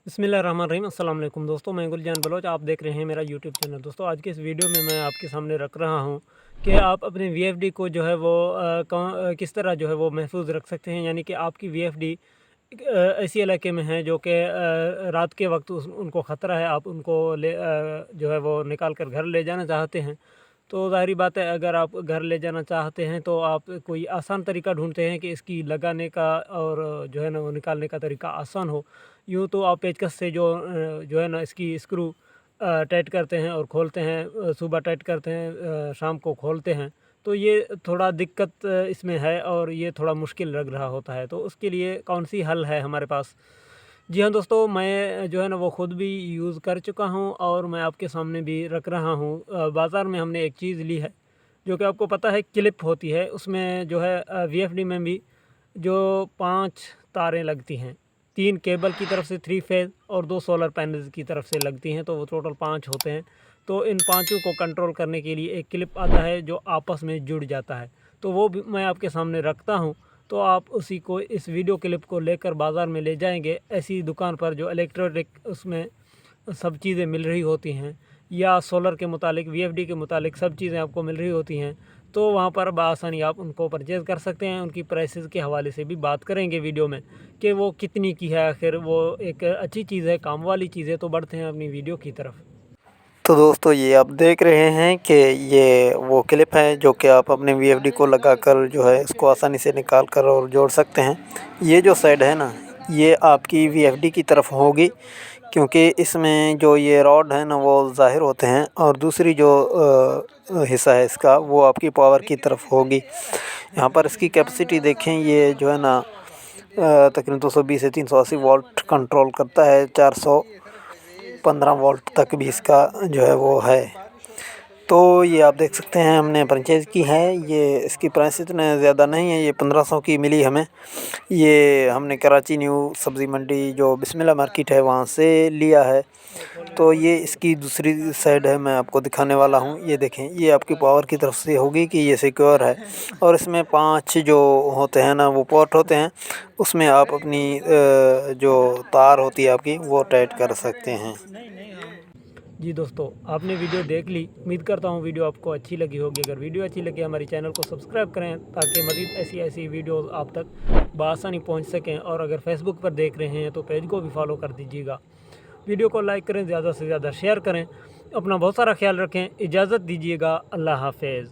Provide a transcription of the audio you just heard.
बिस्मिल्लाहिर्रहमानिर्रहीम अस्सलाम वालेकुम दोस्तों, मैं गुलजान बलोच। आप देख रहे हैं मेरा यूट्यूब चैनल। दोस्तों आज के इस वीडियो में मैं आपके सामने रख रहा हूं कि आप अपने वीएफडी को जो है वो किस तरह जो है वो महफूज रख सकते हैं। यानी कि आपकी वीएफडी ऐसी इलाके में है जो कि रात के वक्त उनको ख़तरा है, आप उनको जो है वो निकाल कर घर ले जाना चाहते हैं। तो ज़ाहिरी बात है, अगर आप घर ले जाना चाहते हैं तो आप कोई आसान तरीका ढूंढते हैं कि इसकी लगाने का और जो है ना वो निकालने का तरीका आसान हो। यूँ तो आप पेचकस से जो है ना इसकी स्क्रू टाइट करते हैं और खोलते हैं, सुबह टाइट करते हैं, शाम को खोलते हैं। तो ये थोड़ा दिक्कत इसमें है और ये थोड़ा मुश्किल लग रहा होता है। तो उसके लिए कौन सी हल है हमारे पास? जी हाँ दोस्तों, मैं जो है ना वो ख़ुद भी यूज़ कर चुका हूँ और मैं आपके सामने भी रख रहा हूँ। बाज़ार में हमने एक चीज़ ली है जो कि आपको पता है क्लिप होती है, उसमें जो है वीएफडी में भी जो 5 तारें लगती हैं, 3 केबल की तरफ से 3 फेज़ और 2 सोलर पैनल्स की तरफ से लगती हैं, तो वो टोटल 5 होते हैं। तो इन पाँचों को कंट्रोल करने के लिए एक क्लिप आता है जो आपस में जुड़ जाता है, तो वो भी मैं आपके सामने रखता हूँ। तो आप उसी को, इस वीडियो क्लिप को लेकर बाज़ार में ले जाएंगे ऐसी दुकान पर जो इलेक्ट्रॉनिक उसमें सब चीज़ें मिल रही होती हैं, या सोलर के मुतालिक, वीएफडी के मुतालिक सब चीज़ें आपको मिल रही होती हैं, तो वहाँ पर बआसानी आप उनको परचेज़ कर सकते हैं। उनकी प्राइसेस के हवाले से भी बात करेंगे वीडियो में कि वो कितनी की है। आखिर वो एक अच्छी चीज़ है, काम वाली चीज़ है। तो बढ़ते हैं अपनी वीडियो की तरफ। तो दोस्तों ये आप देख रहे हैं कि ये वो क्लिप है जो कि आप अपने वीएफडी को लगाकर जो है इसको आसानी से निकाल कर और जोड़ सकते हैं। ये जो साइड है ना, ये आपकी वीएफडी की तरफ होगी, क्योंकि इसमें जो ये रॉड है ना वो ज़ाहिर होते हैं, और दूसरी जो हिस्सा है इसका वो आपकी पावर की तरफ होगी। यहाँ पर इसकी कैपेसिटी देखें, ये जो है ना तकरीबन 220 से 380 वोल्ट कंट्रोल करता है। 415 वोल्ट तक भी इसका जो है वो है। तो ये आप देख सकते हैं हमने परचेज़ की है। ये इसकी प्राइस इतने ज़्यादा नहीं है, ये 1500 की मिली हमें। ये हमने कराची न्यू सब्ज़ी मंडी जो बिस्मिल्लाह मार्केट है वहाँ से लिया है। तो ये इसकी दूसरी साइड है, मैं आपको दिखाने वाला हूँ। ये देखें, ये आपकी पावर की तरफ से होगी कि ये सिक्योर है, और इसमें 5 जो होते हैं ना वो पोर्ट होते हैं, उसमें आप अपनी जो तार होती है आपकी वो टाइट कर सकते हैं। जी दोस्तों, आपने वीडियो देख ली। उम्मीद करता हूँ वीडियो आपको अच्छी लगी होगी। अगर वीडियो अच्छी लगी, हमारे चैनल को सब्सक्राइब करें ताकि मज़ीद ऐसी वीडियोस आप तक बआसानी पहुँच सकें। और अगर फेसबुक पर देख रहे हैं तो पेज को भी फॉलो कर दीजिएगा। वीडियो को लाइक करें, ज़्यादा से ज़्यादा शेयर करें। अपना बहुत सारा ख्याल रखें। इजाज़त दीजिएगा। अल्लाह हाफ़िज़।